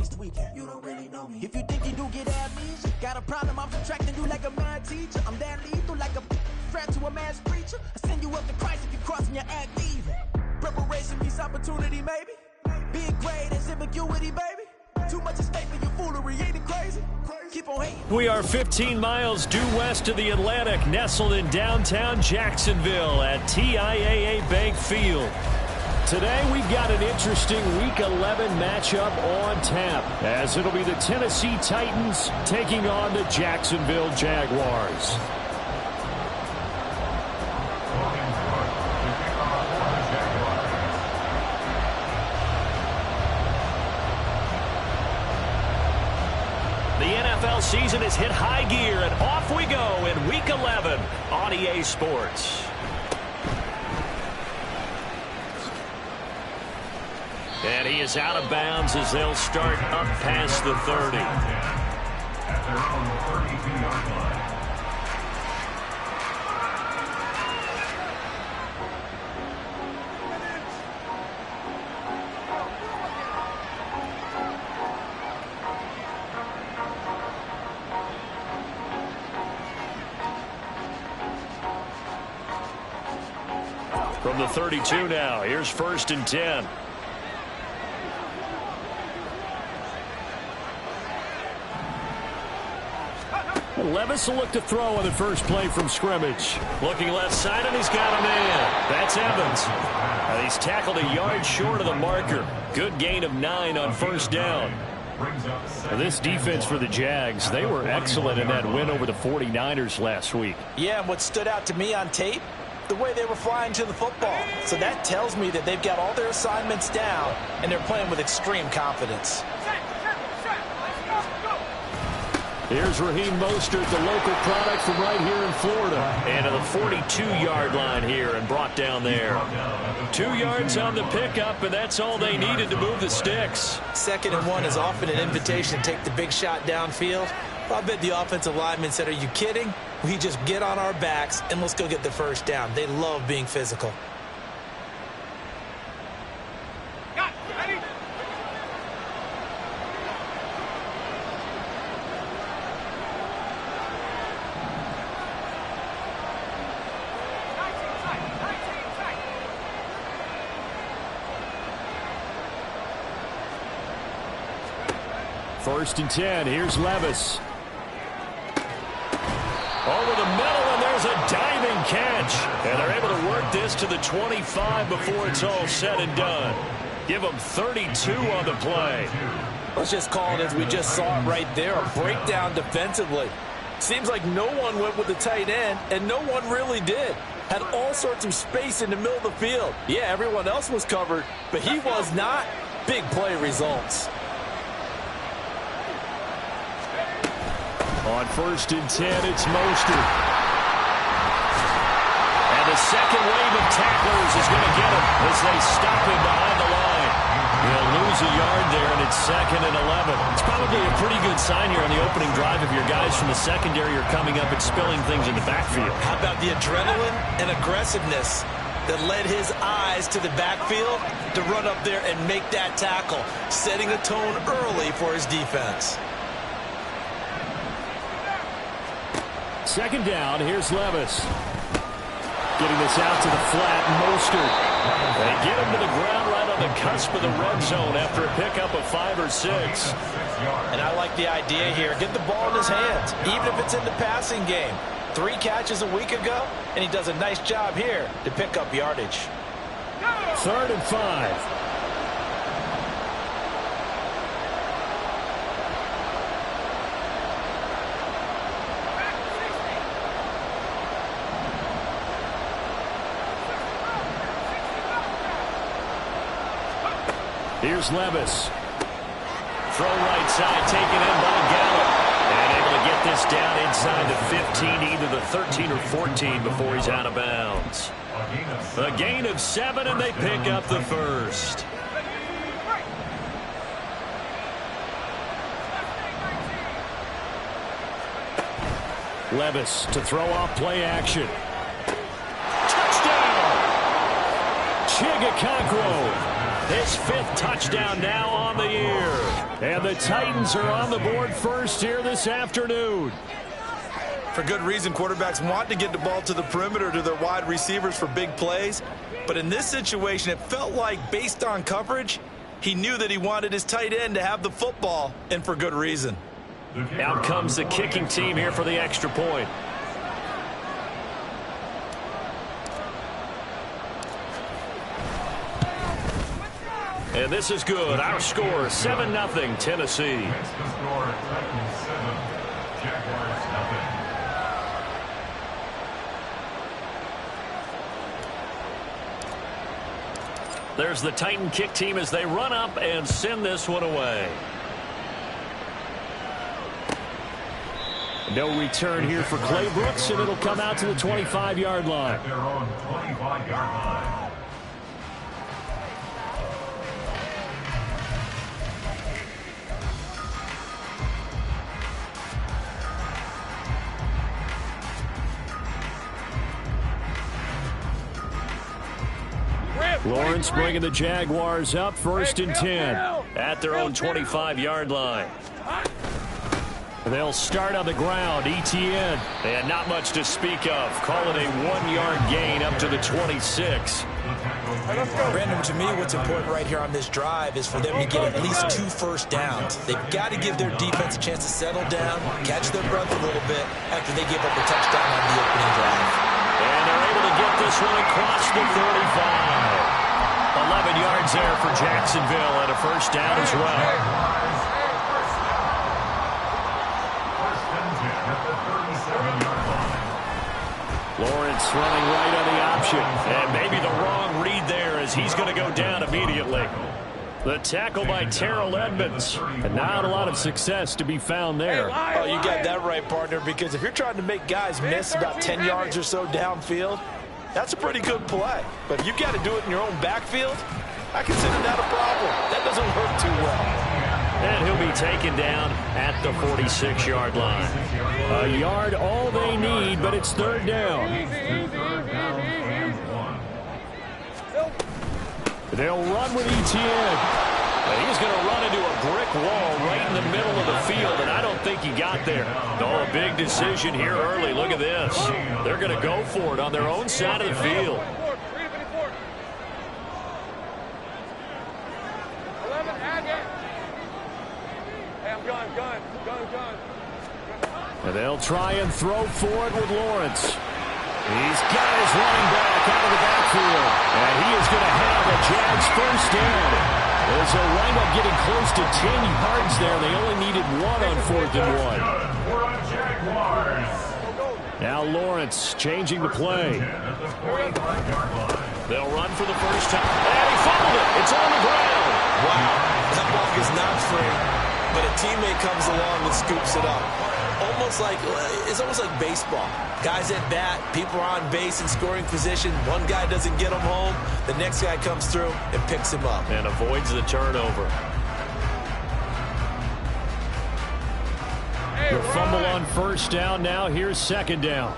next weekend. You don't really know me. If you think you do get amnesia, got a problem, I'm subtracting you like a mad teacher. I'm that lethal like a threat to a mass preacher. I send you up to Christ if you crossing your act even. Preparation meets opportunity, maybe. Big grade is ambiguity, baby. Too much at stake for your foolery, ain't it crazy? Keep on hating. We are 15 miles due west of the Atlantic, nestled in downtown Jacksonville at TIAA Bank Field. Today we've got an interesting Week 11 matchup on tap, as it'll be the Tennessee Titans taking on the Jacksonville Jaguars. Season has hit high gear, and off we go in Week 11 on EA Sports. And he is out of bounds as they'll start up past the 30. At their own 32-yard line. From the 32 now, here's 1st and 10. Levis will look to throw on the first play from scrimmage. Looking left side, and he's got a man. That's Evans. He's tackled a yard short of the marker. Good gain of 9 on 1st down. This defense for the Jags, they were excellent in that win over the 49ers last week. Yeah, and what stood out to me on tape, the way they were flying to the football. So that tells me that they've got all their assignments down, and they're playing with extreme confidence. Here's Raheem Mostert, the local product from right here in Florida. And to the 42-yard line here and brought down there. 2 yards on the pickup, and that's all they needed to move the sticks. 2nd and 1 is often an invitation to take the big shot downfield. I bet the offensive lineman said, are you kidding? We just get on our backs and let's go get the 1st down. They love being physical. Ready? First and 10, here's Levis. Over the middle, and there's a diving catch. And they're able to work this to the 25 before it's all said and done. Give them 32 on the play. Let's just call it as we just saw it right there, a breakdown defensively. Seems like no one went with the tight end, and no one really did. Had all sorts of space in the middle of the field. Yeah, everyone else was covered, but he was not. Big play results. On 1st and 10, it's Mostert. And the second wave of tacklers is going to get him as they stop him behind the line. He'll lose a yard there, and it's 2nd and 11. It's probably a pretty good sign here on the opening drive if your guys from the secondary are coming up and spilling things in the backfield. How about the adrenaline and aggressiveness that led his eyes to the backfield to run up there and make that tackle, setting a tone early for his defense. 2nd down, here's Levis. Getting this out to the flat, Mostert. They get him to the ground right on the cusp of the red zone after a pickup of 5 or 6. And I like the idea here. Get the ball in his hands, even if it's in the passing game. 3 catches a week ago, and he does a nice job here to pick up yardage. 3rd and 5. Here's Levis. Throw right side, taken in by Gallup. And able to get this down inside the 15, either the 13 or 14 before he's out of bounds. A gain of 7, and they pick up the 1st. Levis to throw off play action. Touchdown! Chigakakro. His 5th touchdown now on the year. And the Titans are on the board first here this afternoon. For good reason, quarterbacks want to get the ball to the perimeter to their wide receivers for big plays. But in this situation, it felt like, based on coverage, he knew that he wanted his tight end to have the football, and for good reason. Out comes the kicking team here for the extra point. And this is good. Our score, 7-0 Tennessee. There's the Titan kick team as they run up and send this one away. No return here for Clay Brooks, and it'll come out to the 25-yard line. At their own 25-yard line. Lawrence bringing the Jaguars up 1st and 10 at their own 25-yard line. They'll start on the ground. ETN, and not much to speak of. Call it a 1-yard gain up to the 26. Brandon, to me, what's important right here on this drive is for them to get at least 2 first downs. They've got to give their defense a chance to settle down, catch their breath a little bit after they give up a touchdown on the opening drive. And they're able to get this one across the 35. 11 yards there for Jacksonville and a first down as well. Lawrence running right on the option. And maybe the wrong read there as he's going to go down immediately. The tackle by Terrell Edmonds. And not a lot of success to be found there. Oh, you got that right, partner, because if you're trying to make guys miss about 10 yards or so downfield, that's a pretty good play. But if you've got to do it in your own backfield, I consider that a problem. That doesn't work too well. And he'll be taken down at the 46-yard line. A yard all they need, but it's 3rd down. They'll run with ETN. He's going to run into a brick wall right in the middle of the field, and I don't think he got there. Oh, a big decision here early. Look at this. They're going to go for it on their own side of the field. And they'll try and throw for it with Lawrence. He's got his running back out of the backfield. And he is going to have a Jags first down. As they'll wind up getting close to 10 yards there. They only needed 1 on 4th and 1. Now Lawrence changing the play. They'll run for the first time. And he fumbled it. It's on the ground. Wow. That ball is not free, but a teammate comes along and scoops it up. It's almost like baseball. Guys at bat, people are on base in scoring position. One guy doesn't get him home. The next guy comes through and picks him up. And avoids the turnover. The fumble on first down. Now here's 2nd down.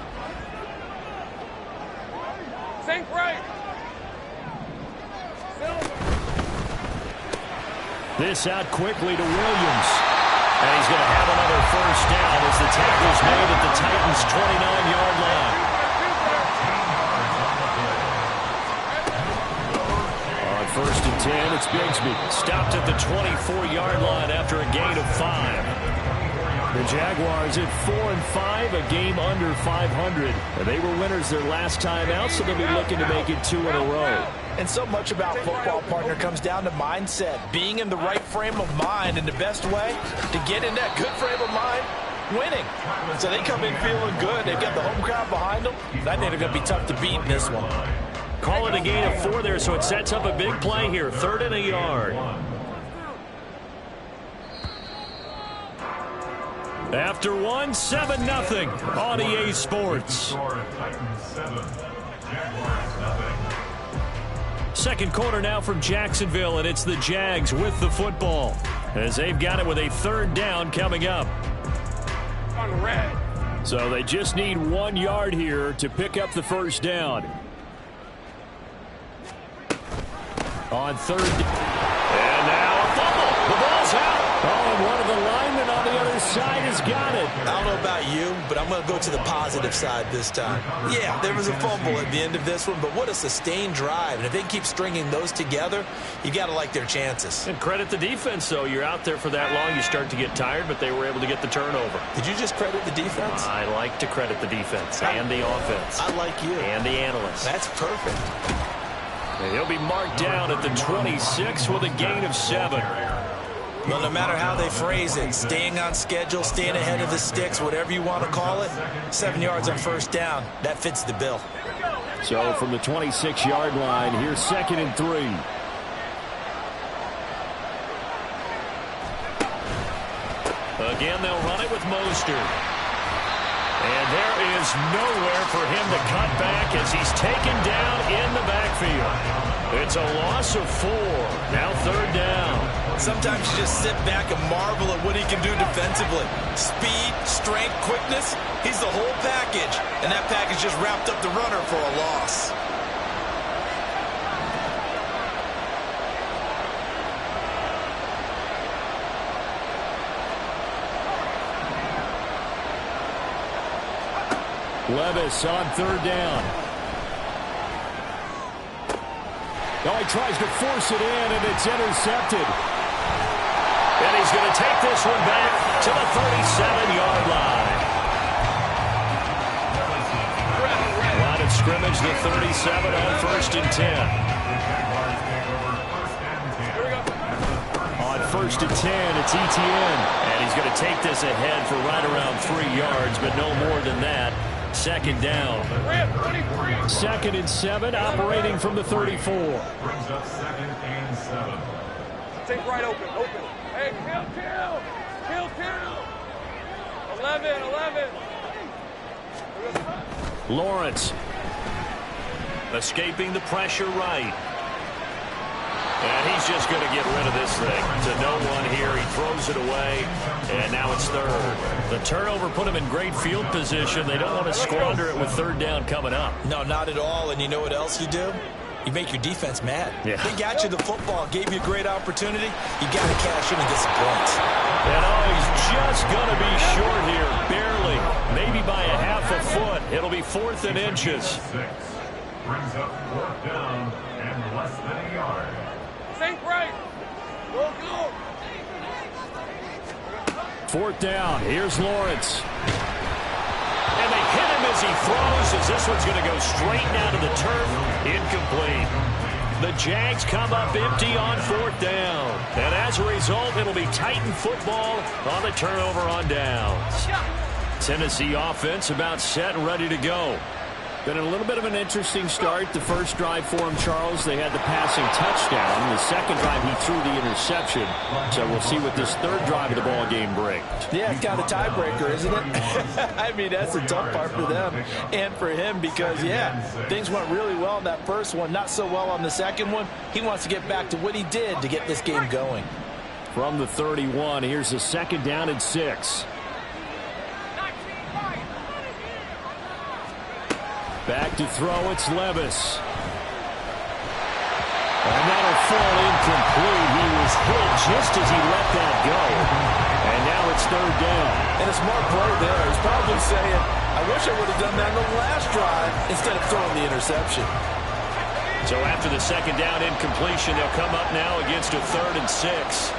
Think right. This out quickly to Williams. And he's going to have another first down as the tackle's made at the Titans' 29-yard line. On 1st and 10, it's Bigsby. Stopped at the 24-yard line after a gain of 5. The Jaguars at 4-5, a game under 500. And they were winners their last time out, so they'll be looking to make it 2 in a row. And so much about football, partner, comes down to mindset. Being in the right frame of mind, and the best way to get in that good frame of mind, winning. So they come in feeling good. They've got the home crowd behind them. I think they're going to be tough to beat in this one. Call it a gain of 4 there, so it sets up a big play here. 3rd and a yard. After 1, 7-0 on EA Sports. Second quarter now from Jacksonville, and it's the Jags with the football as they've got it with a 3rd down coming up. So they just need 1 yard here to pick up the first down. On 3rd down. got it. I don't know about you, but I'm going to go to the positive side this time. Yeah, there was a fumble at the end of this one, but what a sustained drive. And if they can keep stringing those together, you got to like their chances. And credit the defense, though. You're out there for that long, you start to get tired, but they were able to get the turnover. Did you just credit the defense? I like to credit the defense and the offense. I like you. And the analysts. That's perfect. And he'll be marked down at the 26 with a gain of 7. Well, no matter how they phrase it, staying on schedule, staying ahead of the sticks, whatever you want to call it, 7 yards on first down, that fits the bill. So from the 26-yard line, here's 2nd and 3. Again, they'll run it with Mostert. And there is nowhere for him to cut back as he's taken down in the backfield. It's a loss of 4. Now 3rd down. Sometimes you just sit back and marvel at what he can do defensively. Speed, strength, quickness, he's the whole package. And that package just wrapped up the runner for a loss. Levis on 3rd down. Now he tries to force it in, and it's intercepted. And he's going to take this one back to the 37-yard line. Line of scrimmage, the 37 on 1st and 10. On 1st and 10, it's Etienne. And he's going to take this ahead for right around 3 yards, but no more than that. 2nd down. 2nd and 7, operating from the 34. Brings up 2nd and 7. Take right open. Hey, kill. 11. Lawrence escaping the pressure right. And he's just going to get rid of this thing to no one here. He throws it away, and now it's 3rd. The turnover put him in great field position. They don't want to squander it with 3rd down coming up. No, not at all. And you know what else you do? You make your defense mad. Yeah. They got you the football, gave you a great opportunity. You got to cash in and get some points. And he's just going to be short here, barely, maybe by a half a foot. It'll be 4th and inches. 6 brings up 4th down and less than a yard. Think right. Go. 4th down. Here's Lawrence. And they hit him as he throws, as this one's going to go straight down to the turf. Incomplete. The Jags come up empty on 4th down. And as a result, it'll be Titan football on the turnover on downs. Tennessee offense about set and ready to go. Been a little bit of an interesting start. The first drive for him, Charles, they had the passing touchdown. The second drive, he threw the interception. So we'll see what this 3rd drive of the ball game brings. Yeah, it's kind of a tiebreaker, isn't it? I mean, that's the tough part for them and for him because, yeah, things went really well in that first one, not so well on the second one. He wants to get back to what he did to get this game going. From the 31, here's a 2nd down and 6. Back to throw, it's Levis. And that'll fall incomplete. He was hit just as he let that go. And now it's 3rd down. And a smart play there. He's probably saying, I wish I would have done that in the last drive instead of throwing the interception. So after the 2nd down incompletion, they'll come up now against a 3rd and 6.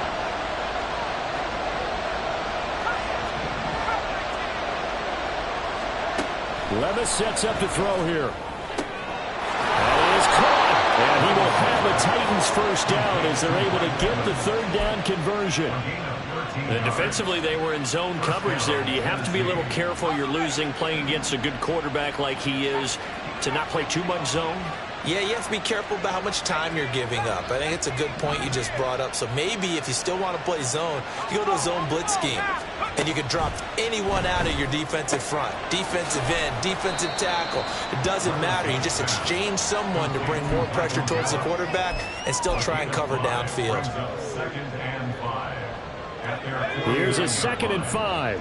Levis sets up to throw here. That is caught. And he will have a Titans first down as they're able to get the 3rd down conversion. And defensively, they were in zone coverage there. Do you have to be a little careful? You're losing playing against a good quarterback like he is to not play too much zone? Yeah, you have to be careful about how much time you're giving up. I think it's a good point you just brought up. So maybe if you still want to play zone, you go to a zone blitz scheme. And you can drop anyone out of your defensive front. Defensive end, defensive tackle. It doesn't matter. You just exchange someone to bring more pressure towards the quarterback and still try and cover downfield. Here's a 2nd and 5.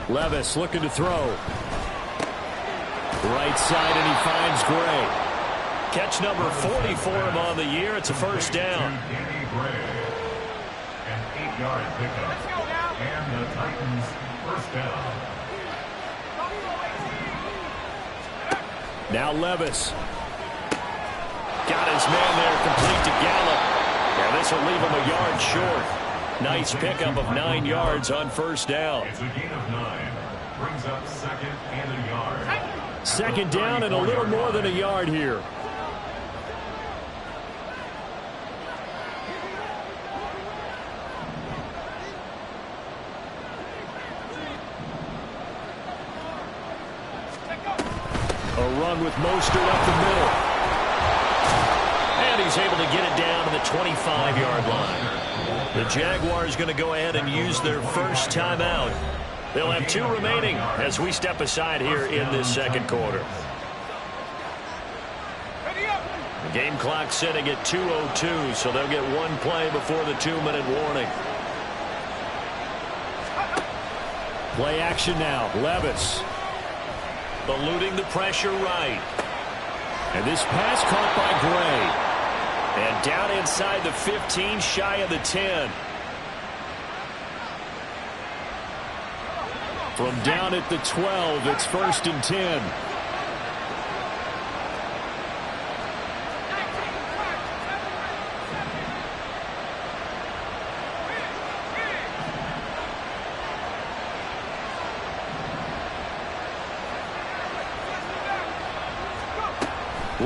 Levis looking to throw. Right side, and he finds Gray. Catch number 40 for him on the year. It's a first down. Danny Gray. An 8-yard pickup. And the Titans first down. Now Levis. Got his man there, complete to Gallup. And this will leave him a yard short. Nice pickup of 9 yards on first down. It's a gain of 9. Brings up second and a yard. Second down and a little more than a yard here. A run with Mostert up the middle. And he's able to get it down to the 25-yard line. The Jaguars going to go ahead and use their first timeout. They'll have 2 remaining as we step aside here in this second quarter. The game clock sitting at 2:02, so they'll get 1 play before the 2-minute warning. Play action now. Levis. Eluding the pressure right. And this pass caught by Gray. And down inside the 15, shy of the 10. From down at the 12, it's 1st and 10.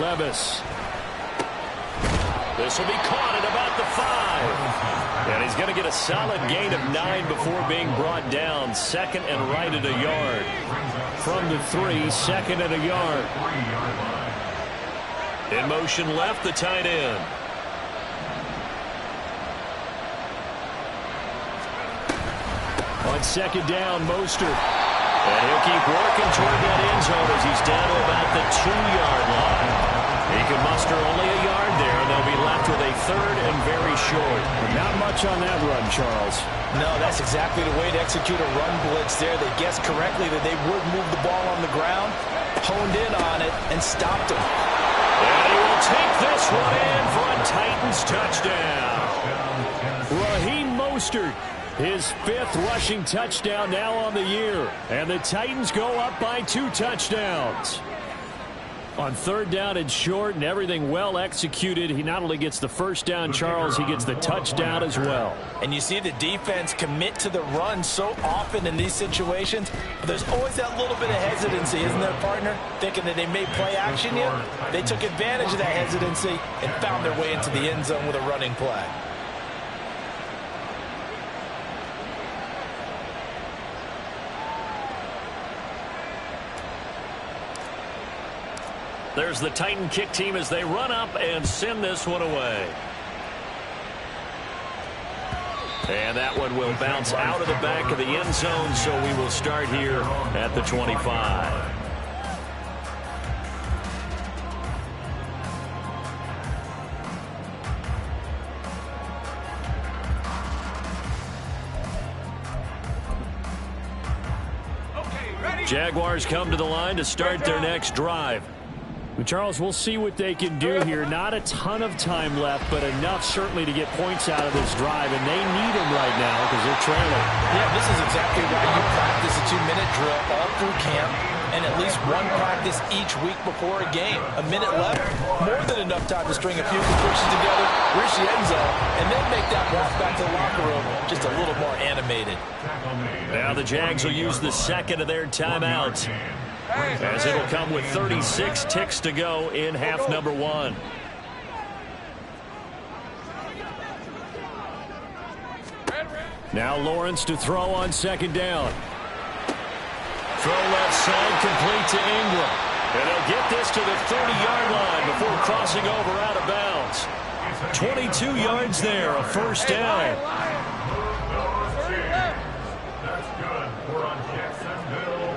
Levis. This will be caught at about the 5. And he's going to get a solid gain of 9 before being brought down. Second and right at a yard. From the 3, second and a yard. In motion left, the tight end. On second down, Mostert. And he'll keep working toward that end zone as he's down to about the 2-yard line. He can muster only a yard there, and they'll be left with a 3rd and very short. Not much on that run, Charles. No, that's exactly the way to execute a run blitz there. They guessed correctly that they would move the ball on the ground, honed in on it, and stopped him. And he will take this one in for a Titans touchdown. Raheem Mostert, his 5th rushing touchdown now on the year. And the Titans go up by 2 touchdowns. On 3rd down and short, and everything well executed. He not only gets the first down, Charles, he gets the touchdown as well. And you see the defense commit to the run so often in these situations, but there's always that little bit of hesitancy, isn't there, partner? Thinking that they may play action yet. They took advantage of that hesitancy and found their way into the end zone with a running play. There's the Titan kick team as they run up and send this one away. And that one will bounce out of the back of the end zone, so we will start here at the 25. Jaguars come to the line to start their next drive. Charles, we'll see what they can do here. Not a ton of time left, but enough certainly to get points out of this drive, and they need them right now because they're trailing. Yeah, this is exactly why you practice a 2-minute drill all through camp and at least 1 practice each week before a game. A minute left, more than enough time to string a few completions together, reach the end zone, and then make that walk back to the locker room just a little more animated. Now the Jags will use the second of their timeouts, as it'll come with 36 ticks to go in half number 1. Now Lawrence to throw on second down. Throw left side, complete to Ingram. And they'll get this to the 30-yard line before crossing over out of bounds. 22 yards there, a first down. That's good. We're on Jacksonville.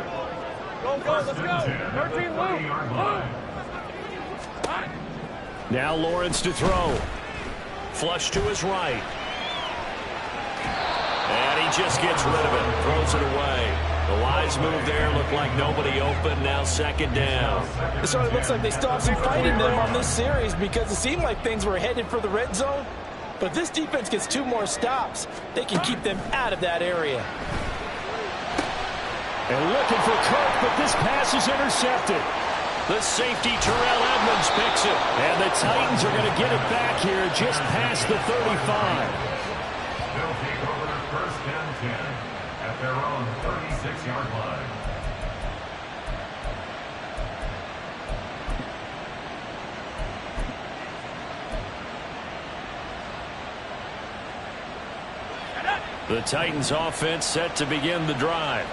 Go, let's go. 13, move. Now Lawrence to throw. Flush to his right. And he just gets rid of it. Throws it away. The wise move there. Looked like nobody open. Now second down. It certainly looks like they still have some fight in them on this series because it seemed like things were headed for the red zone. But if this defense gets 2 more stops, they can keep them out of that area. And looking for Kirk, but this pass is intercepted. The safety, Terrell Edmonds, picks it. And the Titans are going to get it back here just past the 35. They'll take over first and 10 at their own 36-yard line. The Titans offense set to begin the drive.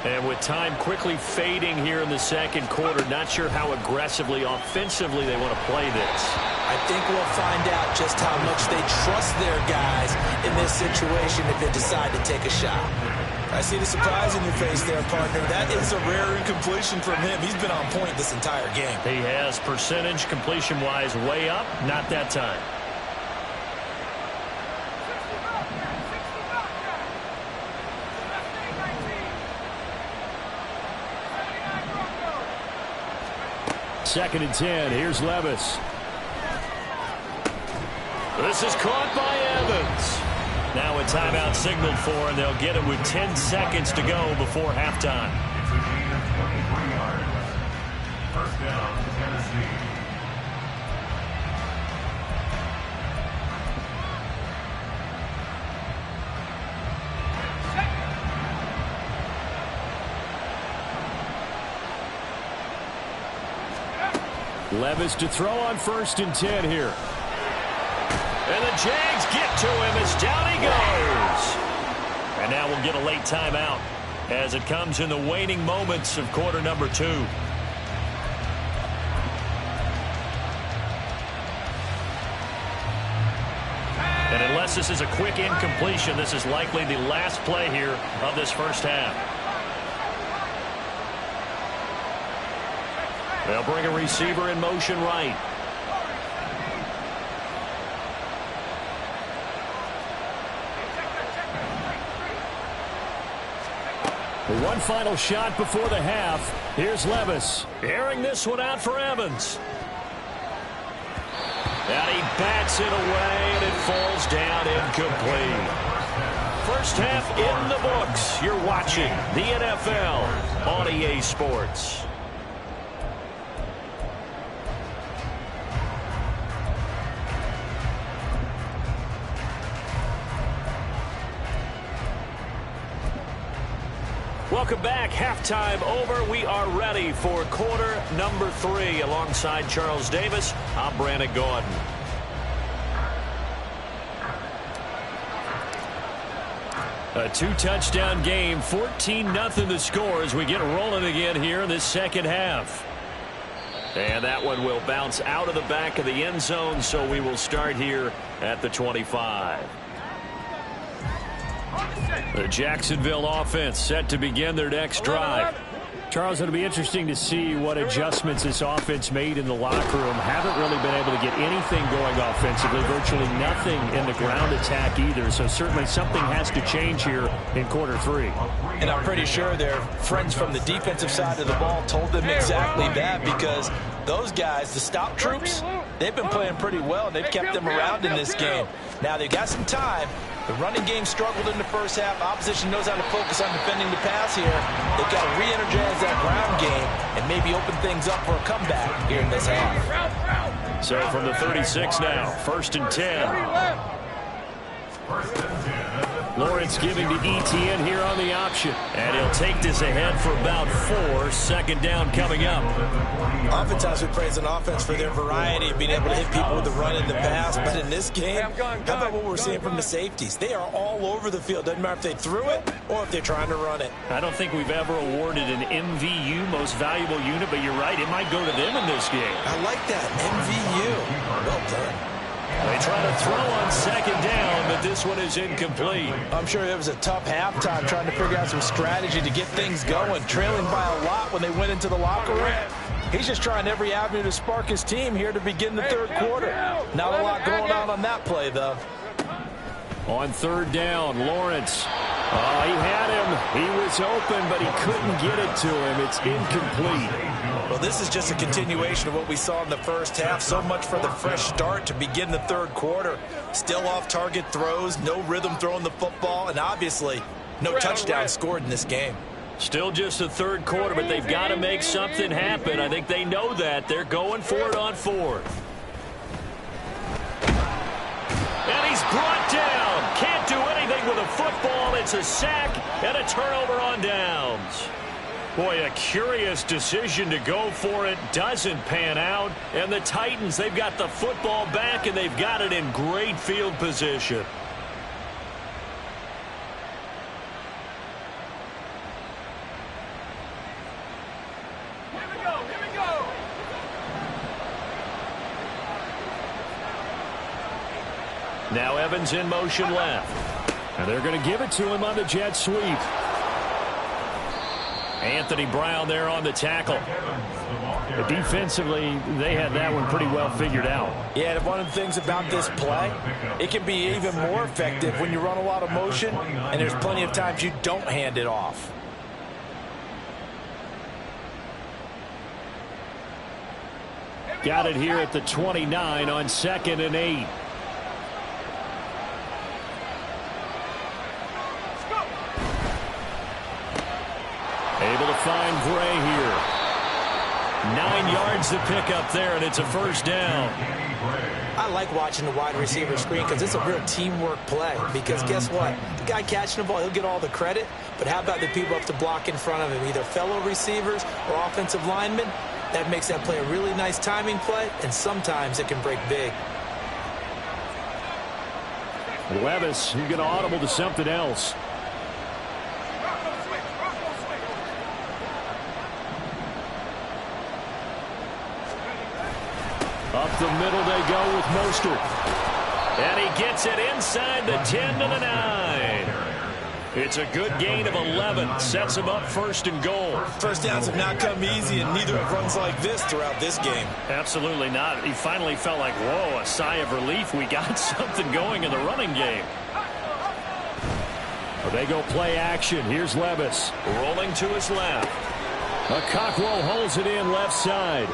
And with time quickly fading here in the second quarter, not sure how aggressively, offensively they want to play this. I think we'll find out just how much they trust their guys in this situation if they decide to take a shot. I see the surprise in your face there, partner. That is a rare incompletion from him. He's been on point this entire game. He has percentage completion-wise way up, not that time. Second and 10. Here's Levis. This is caught by Evans. Now a timeout signaled for, and they'll get it with 10 seconds to go before halftime. It's a gain of 23 yards. First down, Tennessee. Levis to throw on first and 10 here. And the Jags get to him as down he goes. And now we'll get a late timeout as it comes in the waning moments of quarter number 2. And unless this is a quick incompletion, this is likely the last play here of this first half. They'll bring a receiver in motion right. One final shot before the half. Here's Levis. Airing this one out for Evans. And he bats it away, and it falls down incomplete. First half in the books. You're watching the NFL on EA Sports. Welcome back. Halftime over. We are ready for quarter number 3. Alongside Charles Davis, I'm Brandon Gordon. A 2-touchdown game, 14-0 the score as we get rolling again here in this second half. And that one will bounce out of the back of the end zone, so we will start here at the 25. The Jacksonville offense set to begin their next drive. Charles, it'll be interesting to see what adjustments this offense made in the locker room. Haven't really been able to get anything going offensively, virtually nothing in the ground attack either. So certainly something has to change here in quarter 3. And I'm pretty sure their friends from the defensive side of the ball told them exactly that, because those guys, the stop troops, they've been playing pretty well, and they've kept them around in this game. Now they've got some time. The running game struggled in the first half. Opposition knows how to focus on defending the pass here. They've got to re-energize that ground game and maybe open things up for a comeback here in this half. So from the 36 now, first and 10. First and 10. Lawrence giving to ETN here on the option. And he'll take this ahead for about 4. Second down coming up. Oftentimes we praise an offense for their variety of being able to hit people with the run and the pass. But in this game, how about what we're seeing from the safeties? They are all over the field. Doesn't matter if they threw it or if they're trying to run it. I don't think we've ever awarded an MVU, most valuable unit, but you're right, it might go to them in this game. I like that. MVU. Well done. They try to throw on second down, but this one is incomplete. I'm sure it was a tough halftime trying to figure out some strategy to get things going, trailing by a lot when they went into the locker room. He's just trying every avenue to spark his team here to begin the third quarter. Not a lot going on that play, though. On third down, Lawrence. Oh, he had him. He was was open, but he couldn't get it to him. It's incomplete. Well, this is just a continuation of what we saw in the first half. So much for the fresh start to begin the third quarter. Still off-target throws, no rhythm throwing the football, and obviously no touchdown scored in this game. Still just the third quarter, but they've got to make something happen. I think they know that. They're going for it on fourth. And he's brought down. Can't do anything with a football. It's a sack and a turnover on downs. Boy, a curious decision to go for it. Doesn't pan out. And the Titans, they've got the football back, and they've got it in great field position. Now Evans in motion left. And they're going to give it to him on the jet sweep. Anthony Brown there on the tackle. Defensively, they had that one pretty well figured out. Yeah, and one of the things about this play, it can be even more effective when you run a lot of motion, and there's plenty of times you don't hand it off. Got it here at the 29 on 2nd and 8. Able to find Gray here. 9 yards to pick up there, and it's a first down. I like watching the wide receiver screen because it's a real teamwork play. Because guess what? The guy catching the ball, he'll get all the credit. But how about the people up to block in front of him, either fellow receivers or offensive linemen? That makes that play a really nice timing play, and sometimes it can break big. Levis, he's going to audible to something else. Up the middle they go with Mostert. And he gets it inside the 10 to the 9. It's a good gain of 11. Sets him up 1st and goal. First downs have not come easy, and neither have runs like this throughout this game. Absolutely not. He finally felt like, whoa, a sigh of relief. We got something going in the running game. Well, they go play action. Here's Levis. Rolling to his left. Okakwo holds it in left side.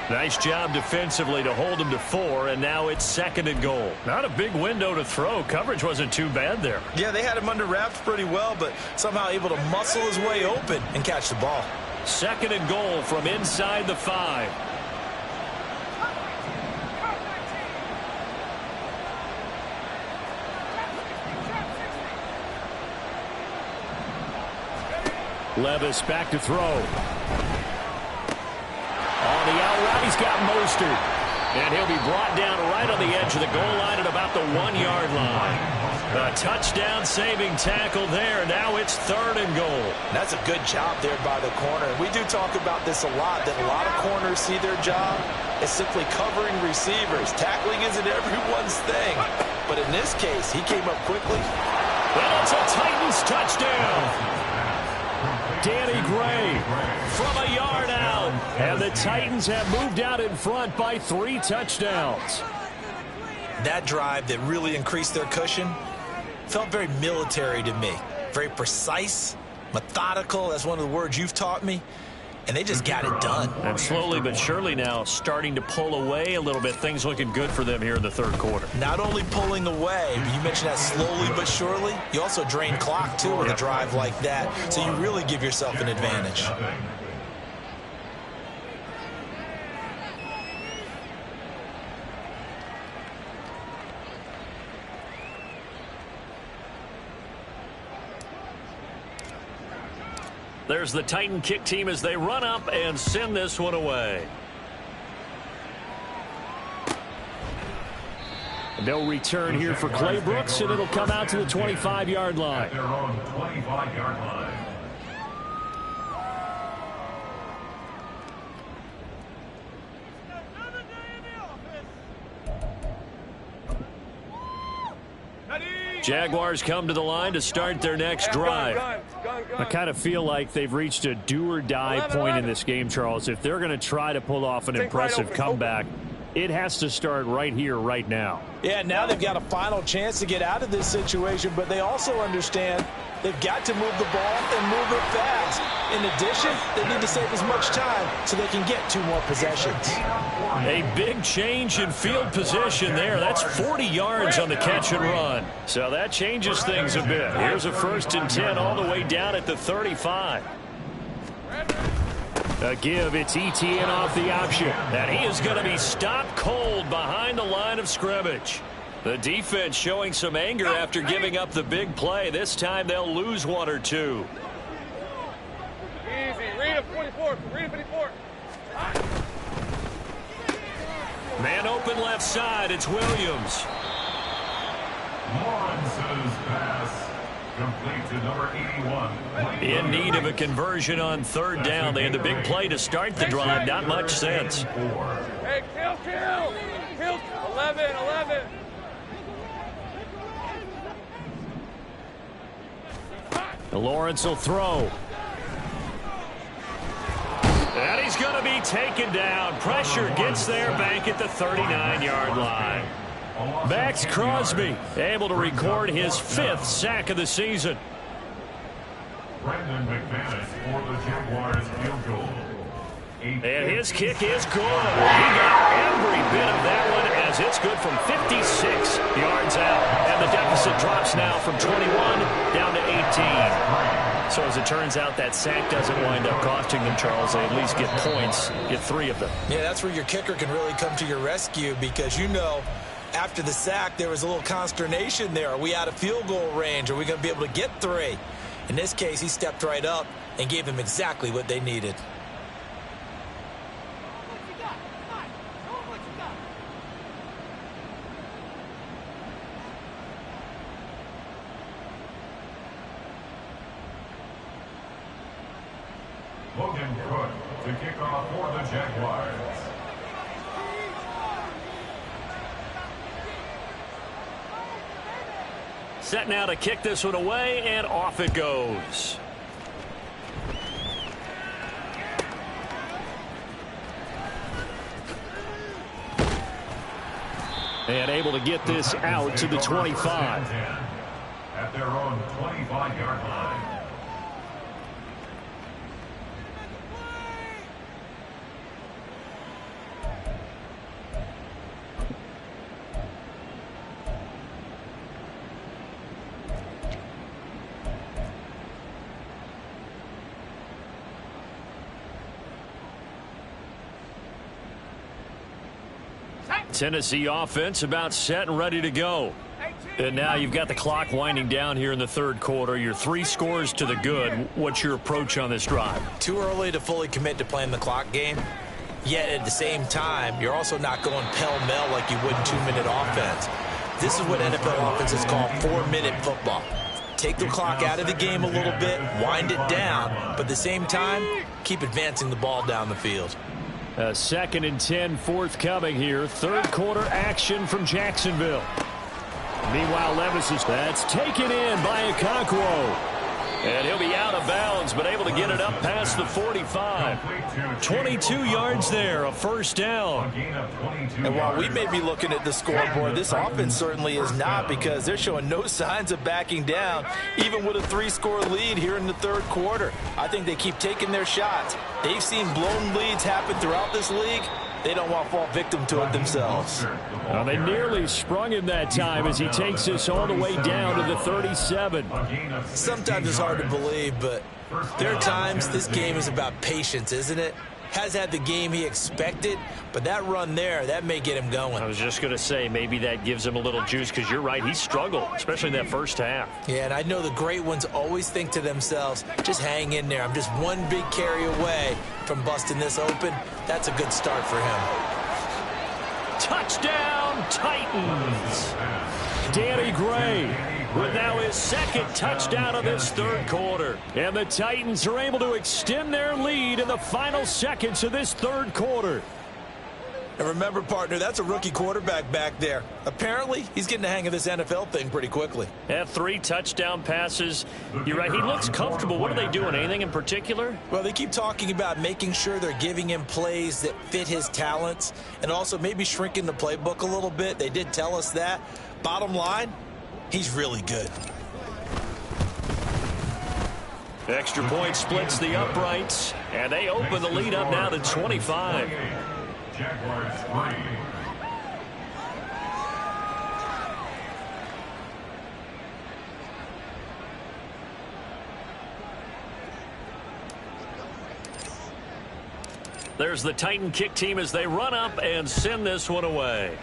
Nice job defensively to hold him to 4, and now it's 2nd and goal. Not a big window to throw. Coverage wasn't too bad there. Yeah, they had him under wraps pretty well, but somehow able to muscle his way open and catch the ball. 2nd and goal from inside the 5. Levis back to throw. On the out route, he's got Mostert. And he'll be brought down right on the edge of the goal line at about the 1-yard line. A touchdown-saving tackle there. Now it's 3rd and goal. That's a good job there by the corner. We do talk about this a lot, that a lot of corners see their job as simply covering receivers. Tackling isn't everyone's thing. But in this case, he came up quickly. And it's a Titans touchdown. Danny Gray from a yard out. And the Titans have moved out in front by 3 touchdowns. That drive that really increased their cushion felt very military to me. Very precise, methodical. That's one of the words you've taught me. And they just got it done. And slowly but surely now starting to pull away a little bit. Things looking good for them here in the 3rd quarter. Not only pulling away, you mentioned that slowly but surely. You also drain clock, too, with a drive like that. So you really give yourself an advantage. There's the Titan kick team as they run up and send this one away. No return here for Clay Brooks, and it'll come out to the 25-yard line. Their own 25-yard line. Jaguars come to the line to start their next drive. I kind of feel like they've reached a do-or-die point in this game, Charles. If they're going to try to pull off an impressive comeback, it has to start right here, right now. Yeah, now they've got a final chance to get out of this situation, but they also understand They've got to move the ball and move it fast. In addition, they need to save as much time so they can get 2 more possessions. A big change in field position there. That's 40 yards on the catch and run. So that changes things a bit. Here's a 1st and 10 all the way down at the 35. A give, it's ETN off the option. And he is going to be stopped cold behind the line of scrimmage. The defense showing some anger after giving up the big play. This time they'll lose 1 or 2. Easy. Read it, 44. Read it, 54. Man open left side. It's Williams. Lawrence's pass complete to number 81. In need of a conversion on 3rd down. They had the big play to start the drive. Not much sense. Hey, kill. Kill. 11. Lawrence will throw. And he's going to be taken down. Pressure gets there back at the 39-yard line. Max Crosby able to record his 5th sack of the season. Brandon McManus for the Jaguars field goal. And his kick is good. He got every bit of that one as it's good from 56 yards out. And the deficit drops now from 21 down to 18. So as it turns out, that sack doesn't wind up costing them, Charles. They at least get points, get 3 of them. Yeah, that's where your kicker can really come to your rescue because, you know, after the sack, there was a little consternation there. Are we out of field goal range? Are we going to be able to get 3? In this case, he stepped right up and gave them exactly what they needed. Logan Cook to kick off for the Jaguars. Set now to kick this one away, and off it goes. And able to get this out to the 25. At their own 25-yard line. Tennessee offense about set and ready to go. And now you've got the clock winding down here in the 3rd quarter. You're 3 scores to the good. What's your approach on this drive? Too early to fully commit to playing the clock game. Yet at the same time, you're also not going pell-mell like you would in 2-minute offense. This is what NFL offenses call 4-minute football. Take the clock out of the game a little bit, wind it down, but at the same time, keep advancing the ball down the field. A 2nd and 10 forthcoming here. 3rd quarter action from Jacksonville. Meanwhile, Levis is that's taken in by Okonkwo. And he'll be out of bounds, but able to get it up past the 45. 22 yards there, a 1st down. And while we may be looking at the scoreboard, this offense certainly is not because they're showing no signs of backing down, even with a 3-score lead here in the 3rd quarter. I think they keep taking their shots. They've seen blown leads happen throughout this league. They don't want to fall victim to it themselves. Well, they nearly sprung him that time as he takes this all the way down to the 37. Sometimes it's hard to believe, but there are times this game is about patience, isn't it? Has had the game he expected, but that run there, that may get him going. I was just going to say maybe that gives him a little juice because you're right, he struggled, especially in that 1st half. Yeah, and I know the great ones always think to themselves, just hang in there. I'm just one big carry away from busting this open. That's a good start for him. Touchdown, Titans. Danny Gray with now his 2nd touchdown of this 3rd quarter. And the Titans are able to extend their lead in the final seconds of this 3rd quarter. And remember, partner, that's a rookie quarterback back there. Apparently, he's getting the hang of this NFL thing pretty quickly. Had 3 touchdown passes. You're right, he looks comfortable. What are they doing? Anything in particular? Well, they keep talking about making sure they're giving him plays that fit his talents and also maybe shrinking the playbook a little bit. They did tell us that. Bottom line, he's really good. Extra point splits the uprights, and they open the lead up now to 25. Jaguars 3. There's the Titan kick team as they run up and send this one away.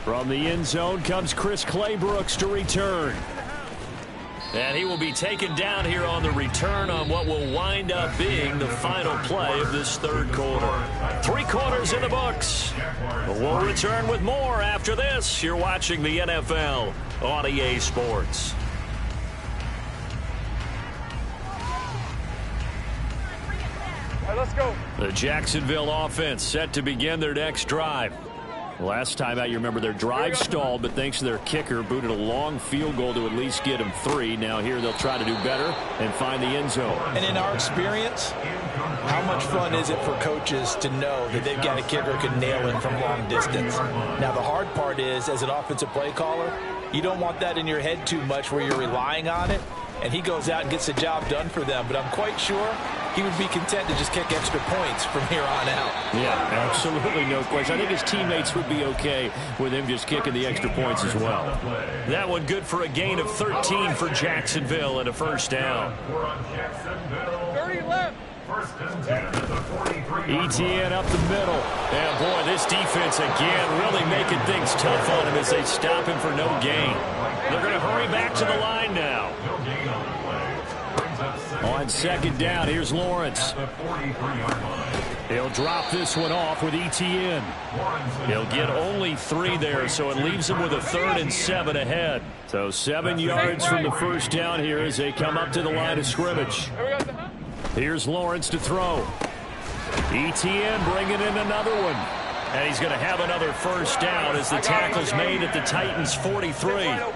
From the end zone comes Chris Claybrooks to return. And he will be taken down here on the return on what will wind up being the final play of this third quarter. 3 quarters in the books. But we'll return with more after this. You're watching the NFL on EA Sports. Let's go. The Jacksonville offense set to begin their next drive. Last time out, you remember their drive stalled, but thanks to their kicker, booted a long field goal to at least get them 3. Now here they'll try to do better and find the end zone. And in our experience, how much fun is it for coaches to know that they've got a kicker who can nail it from long distance? Now the hard part is, as an offensive play caller, you don't want that in your head too much where you're relying on it, and he goes out and gets the job done for them. But I'm quite sure he would be content to just kick extra points from here on out. Yeah, absolutely no question. I think his teammates would be okay with him just kicking the extra points as well. That one good for a gain of 13 for Jacksonville and a first down. 30 left. First and 10 at the 43. ETN up the middle. And boy, this defense again really making things tough on him as they stop him for no gain. They're going to hurry back to the line now. No gain on the play. Brings up On second down, here's Lawrence. the 43-yard line. He'll drop this one off with ETN. He'll get only 3 there, so it leaves him with a 3rd and 7 ahead. So 7 yards from the first down here as they come up to the line of scrimmage. Here's Lawrence to throw. ETN bringing in another one. And he's going to have another first down as the tackle's made at the Titans' 43. Now,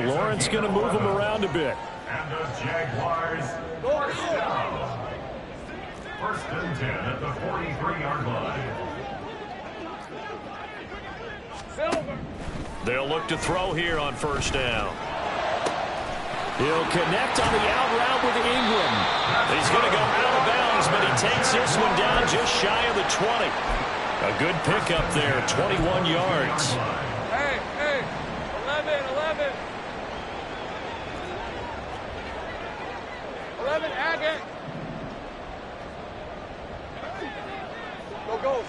Lawrence going to move him around a bit. And the Jaguars first down. First and 10 at the 43-yard line. They'll look to throw here on first down. He'll connect on the out route with Ingram. He's going to go out of bounds, but he takes this one down just shy of the 20. A good pickup there, 21 yards. Hey, 11. 11, Agate. Go.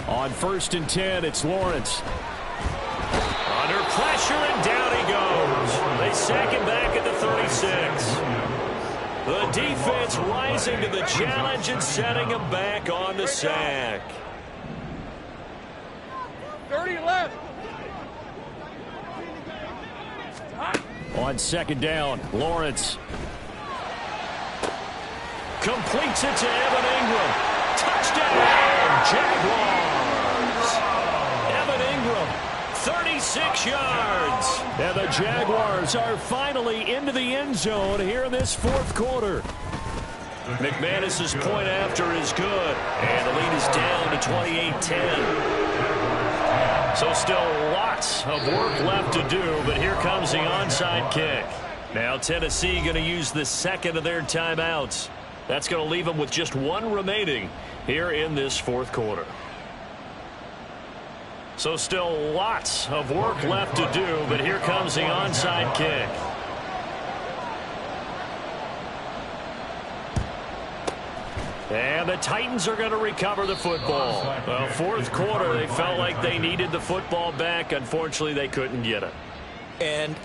On first and 10, it's Lawrence. Under pressure, and down he goes. They sack him back at the 36. The defense rising to the challenge and setting him back on the sack. 30 left. On second down, Lawrence completes it to Evan Ingram. Touchdown, Jaguars. Evan Ingram, 36 yards. And the Jaguars are finally into the end zone here in this fourth quarter. McManus's point after is good, and the lead is down to 28-10. So still lots of work left to do, but here comes the onside kick. Now Tennessee going to use the second of their timeouts. That's going to leave them with just 1 remaining here in this fourth quarter. So still lots of work left to do, but here comes the onside kick. And the Titans are going to recover the football. Well, fourth quarter, they felt like they needed the football back. Unfortunately, they couldn't get it. And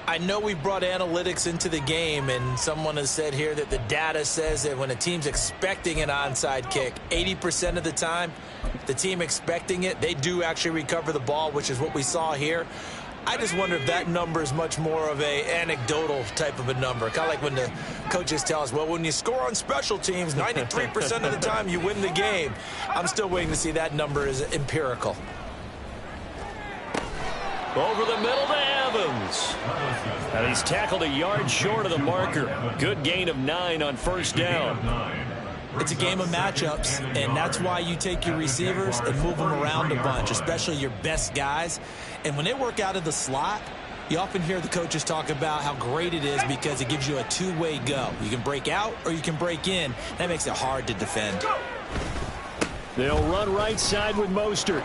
I know we brought analytics into the game, and someone has said here that the data says that when a team's expecting an onside kick, 80% of the time, the team expecting it, they do actually recover the ball, which is what we saw here. I just wonder if that number is much more of a anecdotal type of a number. Kind of like when the coaches tell us, well, when you score on special teams, 93% of the time you win the game. I'm still waiting to see that number is empirical. Over the middle to Evans. And he's tackled a yard short of the marker. Good gain of 9 on first down. It's a game of matchups, and that's why you take your receivers and move them around a bunch, especially your best guys. And when they work out of the slot, you often hear the coaches talk about how great it is because it gives you a two-way go. You can break out or you can break in. That makes it hard to defend. They'll run right side with Mostert.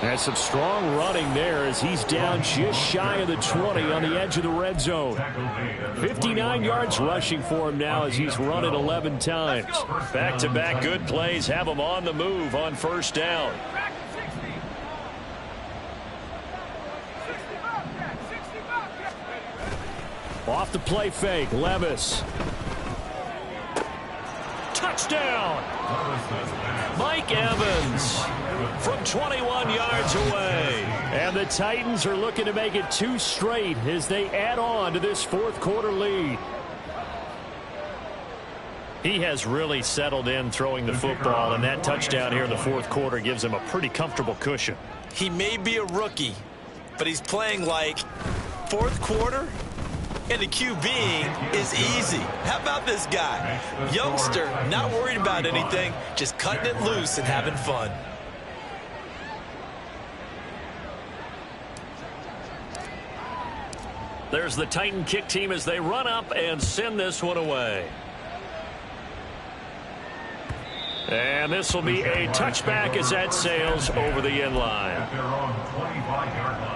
And some strong running there as he's down just shy of the 20 on the edge of the red zone. 59 yards rushing for him now as he's run it 11 times. Back-to-back good plays have him on the move on first down. Off the play fake, Levis. Touchdown! Mike Evans from 21 yards away. And the Titans are looking to make it 2 straight as they add on to this fourth quarter lead. He has really settled in throwing the football, and that touchdown here in the fourth quarter gives him a pretty comfortable cushion. He may be a rookie, but he's playing like fourth quarter. And the QBing is easy. How about this guy? Youngster, not worried about anything, just cutting it loose and having fun. There's the Titan kick team as they run up and send this one away. And this will be a touchback as that sails over the end line. They're on the 25-yard line.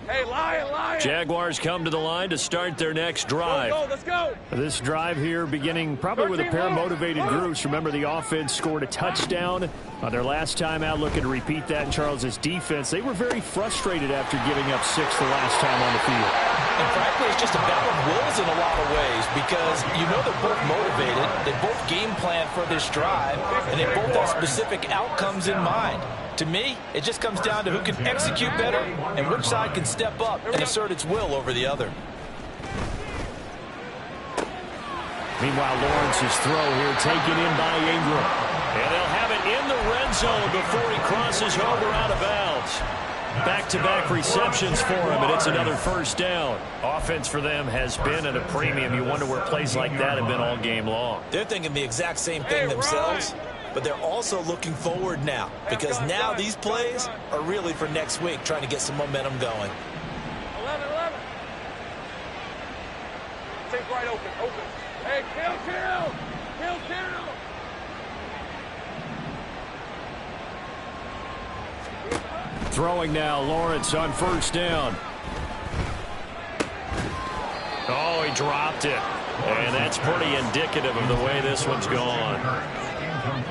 Hey, Lion. Jaguars come to the line to start their next drive. Let's go. This drive here beginning probably with a pair of motivated groups. Remember, the offense scored a touchdown on their last time out, looking to repeat that in Charles's defense. They were very frustrated after giving up 6 the last time on the field. And frankly, it's just a battle of wills in a lot of ways because you know they're both motivated. They both game plan for this drive, and they both have specific outcomes in mind. To me, it just comes down to who can execute better and which side can step up and assert its will over the other. Meanwhile, Lawrence's throw here taken in by Ingram. And they'll have it in the red zone before he crosses over out of bounds. Back-to-back receptions for him, and it's another first down. Offense for them has been at a premium. You wonder where plays like that have been all game long. They're thinking the exact same thing themselves, but they're also looking forward now because now these plays are really for next week, trying to get some momentum going. 11. Take right open. Hey, kill. Throwing now, Lawrence on first down. Oh, he dropped it. And that's pretty indicative of the way this one's gone.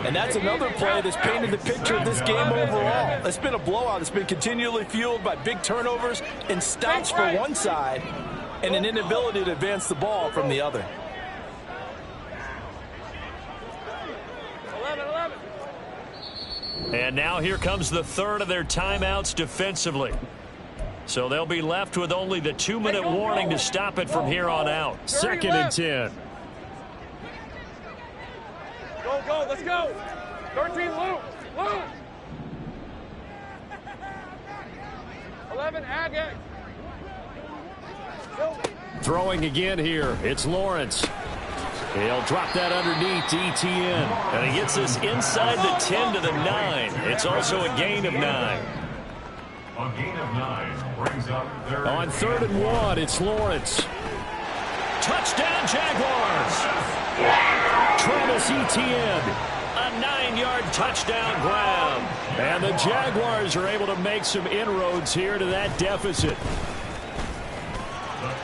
And that's another play that's painted the picture of this game overall. It's been a blowout. It's been continually fueled by big turnovers and stops for one side and an inability to advance the ball from the other. 11. And now here comes the third of their timeouts defensively. So they'll be left with only the 2-minute warning to stop it from here on out. 2nd and 10. Go, let's go. 13, Luke. 11, Agate. Throwing again here. It's Lawrence. He'll drop that underneath to Etienne. And he gets this inside the 10 to the 9. It's also a gain of 9. A gain of 9 brings up their... On 3rd and 1, it's Lawrence. Touchdown, Jaguars! Travis Etienne. A 9-yard touchdown grab. And the Jaguars are able to make some inroads here to that deficit.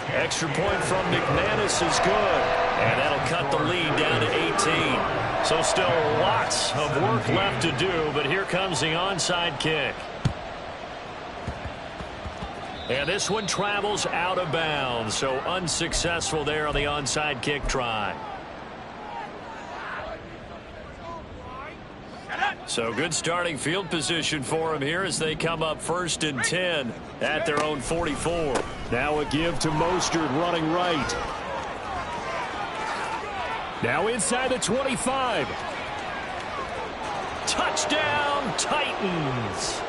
Extra point from McManus is good. And that'll cut the lead down to 18. So still lots of work left to do, but here comes the onside kick. And this one travels out of bounds, so unsuccessful there on the onside kick try. So good starting field position for them here as they come up 1st and 10 at their own 44. Now a give to Mostert running right. Now inside the 25. Touchdown, Titans.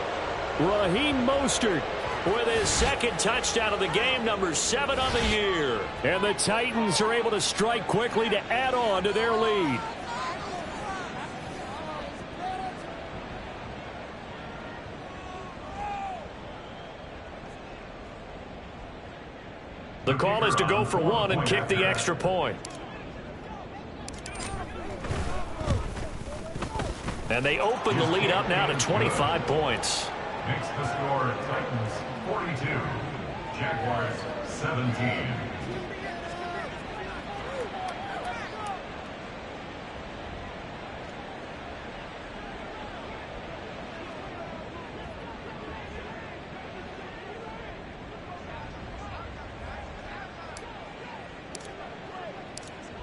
Raheem Mostert with his second touchdown of the game, number 7 on the year. And the Titans are able to strike quickly to add on to their lead. The call is to go for 1 and kick the extra point. And they open the lead up now to 25 points. Makes the score Titans 42, Jaguars 17.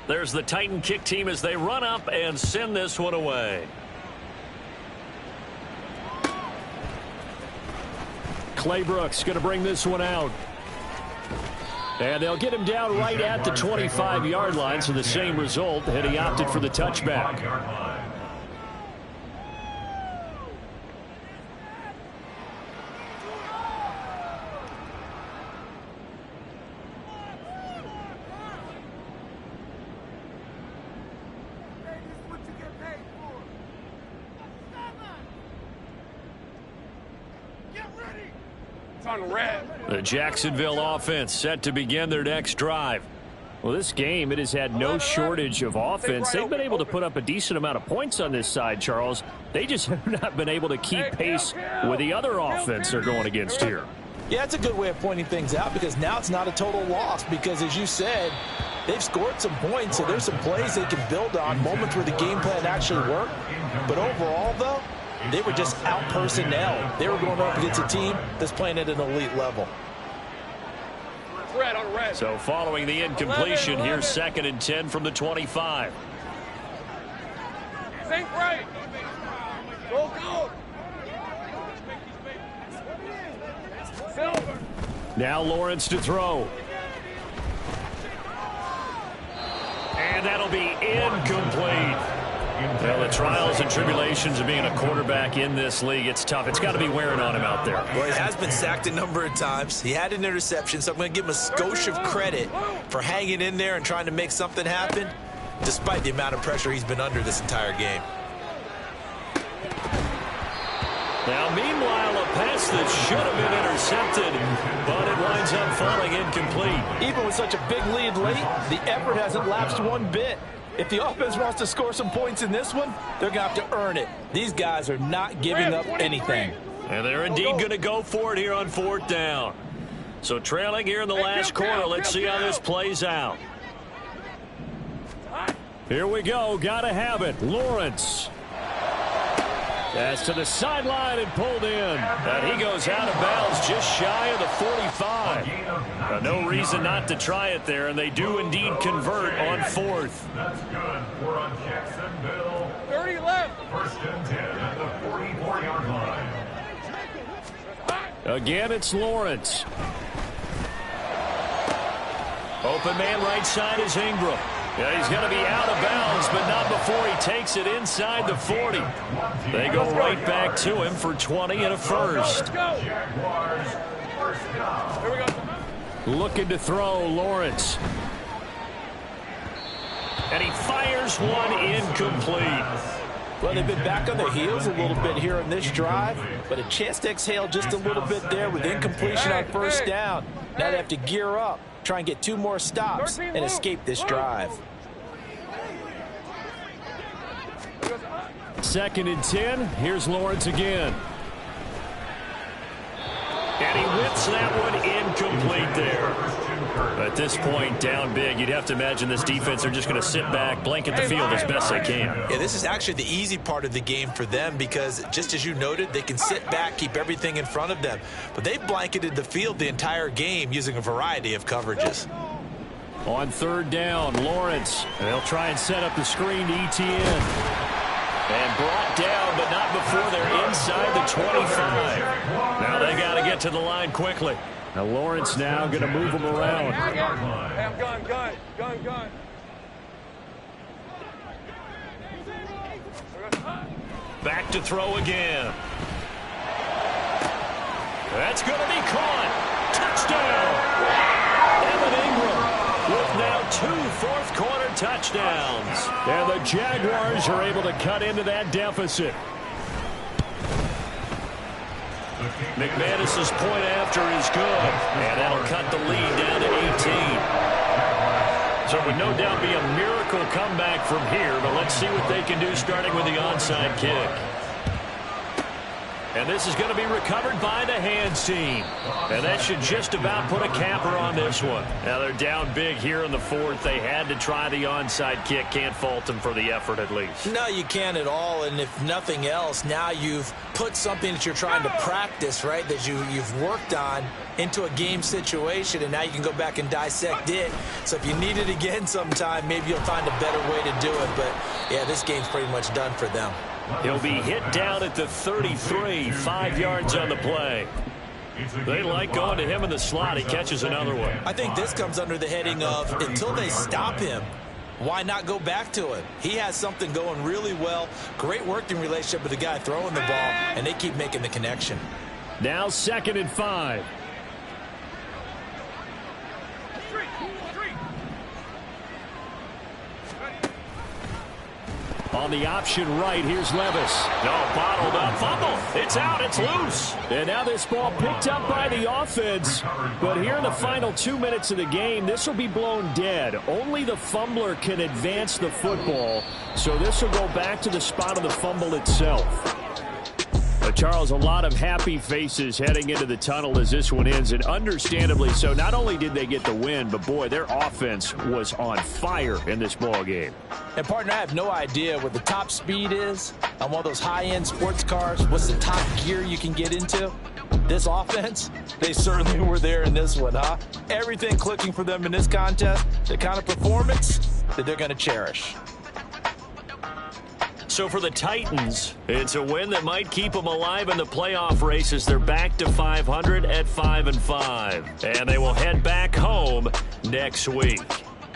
There's the Titan kick team as they run up and send this one away. Claybrooks going to bring this one out. And they'll get him down right at the 25-yard line, so the same result, and he opted for the touchback. The Jacksonville offense set to begin their next drive. Well, this game, it has had no shortage of offense. They've been able to put up a decent amount of points on this side, Charles. They just have not been able to keep pace with the other offense they're going against here. Yeah, that's a good way of pointing things out, because now it's not a total loss, because as you said, they've scored some points, so there's some plays they can build on, moments where the game plan actually worked. But overall, though, they were just out-personnel. They were going up against a team that's playing at an elite level. So following the incompletion, here's 2nd and 10 from the 25. Think right. Go, go. Silver. Now Lawrence to throw. And that'll be incomplete. Well, the trials and tribulations of being a quarterback in this league, it's tough. It's got to be wearing on him out there. Well, he has been sacked a number of times. He had an interception, so I'm going to give him a skosh of credit for hanging in there and trying to make something happen, despite the amount of pressure he's been under this entire game. Now, meanwhile, a pass that should have been intercepted, but it winds up falling incomplete. Even with such a big lead late, the effort hasn't lapsed one bit. If the offense wants to score some points in this one, they're going to have to earn it. These guys are not giving up anything. And they're indeed going to go for it here on 4th down. So trailing here in the last quarter, let's see how this plays out. Here we go. Got to have it. Lawrence. That's to the sideline and pulled in. And he goes out of bounds just shy of the 45. No reason not to try it there, and they do indeed convert on 4th. That's good for on Jacksonville. 30 left. 1st and 10 at the 44-yard line. Again, it's Lawrence. Open man right side is Ingram. Yeah, he's going to be out of bounds, but not before he takes it inside the 40. They go right back to him for 20 and a first. Jaguars, first down. Here we go. Looking to throw, Lawrence. And he fires one incomplete. Well, they've been back on their heels a little bit here in this drive, but a chance to exhale just a little bit there with incompletion on 1st down. Now they have to gear up, try and get 2 more stops, and escape this drive. 2nd and 10. Here's Lawrence again. And he whips that one incomplete there. At this point, down big, you'd have to imagine this defense are just going to sit back, blanket the field as best they can. Yeah, this is actually the easy part of the game for them, because just as you noted, they can sit back, keep everything in front of them. But they've blanketed the field the entire game using a variety of coverages. On 3rd down, Lawrence. And they'll try and set up the screen to ETN. And brought down, but not before they're inside the 25. Now they got to get to the line quickly. Now Lawrence now going to move them around. Back to throw again. That's going to be caught. Touchdown. Evan Ingram with now 2 fourth-quarter touchdowns. And the Jaguars are able to cut into that deficit. McManus's point after is good, and that'll cut the lead down to 18. So it would no doubt be a miracle comeback from here, but let's see what they can do starting with the onside kick. And this is going to be recovered by the hands team. And that should just about put a capper on this one. Now they're down big here in the fourth. They had to try the onside kick. Can't fault them for the effort at least. No, you can't at all. And if nothing else, now you've put something that you're trying to practice, right, that you've worked on into a game situation, and now you can go back and dissect it. So if you need it again sometime, maybe you'll find a better way to do it. But, yeah, this game's pretty much done for them. He'll be hit down at the 33, 5 yards on the play. They like going to him in the slot. He catches another one. I think this comes under the heading of until they stop him, why not go back to him? He has something going really well. Great working relationship with the guy throwing the ball, and they keep making the connection. Now 2nd and 5. On the option right, here's Levis. No, bottled up, fumble. It's out, it's loose. And now this ball picked up by the offense. But here in the final 2 minutes of the game, this will be blown dead. Only the fumbler can advance the football. So this will go back to the spot of the fumble itself. Charles, a lot of happy faces heading into the tunnel as this one ends, and understandably so. Not only did they get the win, but, boy, their offense was on fire in this ball game. And, partner, I have no idea what the top speed is on one of those high-end sports cars. What's the top gear you can get into? This offense, they certainly were there in this one, huh? Everything clicking for them in this contest, the kind of performance that they're going to cherish. So for the Titans, it's a win that might keep them alive in the playoff race as they're back to 500 at 5-5. And they will head back home next week.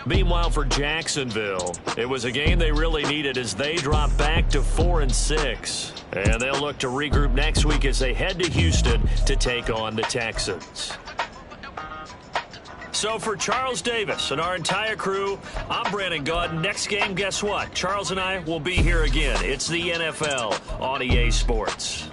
Meanwhile, for Jacksonville, it was a game they really needed as they drop back to 4-6. And they'll look to regroup next week as they head to Houston to take on the Texans. So for Charles Davis and our entire crew, I'm Brandon Gaudin. Next game, guess what? Charles and I will be here again. It's the NFL on EA Sports.